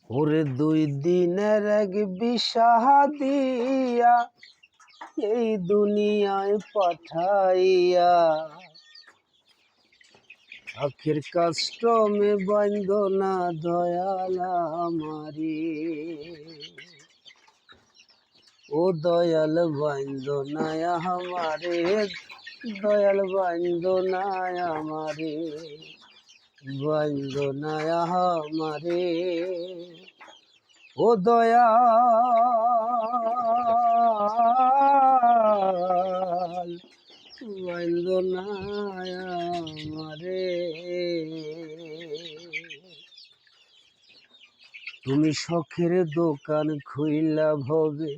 ওরে 2 দিনের এক বিসাহা দিয়া এই দুনিয়ায় পাঠাইয়া আখের কাস্টমে বাইন্ধ না দয়াল আমারে। ও দয়াল বাইন্ধ না আমারে, দয়াল বাইন্ধ না আমারে, বাইন্ধ না আমারে। ও দয়াল বাইন্ধ না আমারে। তুমি শখের দোকান খুইলা ভবে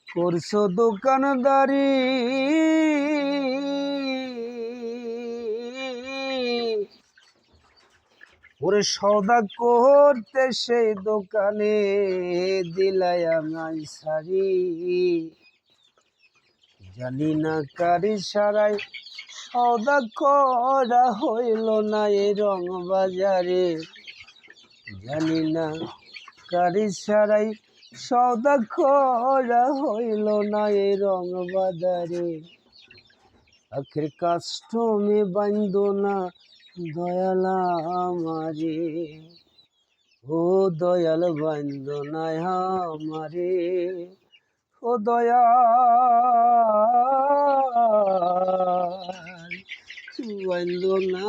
করছো দোকানদারি, ওরে সওদা করতে সেই দোকানে দিলাই আমায় সারি। জানি না কারি সারাই সওদা করা হইল না এই রং বাজারে। জানি না কারি সারাই সওদা করা হইল না এই রং বাজারে। আখের কাস্টমে বাইন্ধ না দয়াল আমারে। ও দয়াল বাইন্ধ না আমারে। ও দয়াল বাইন্ধ না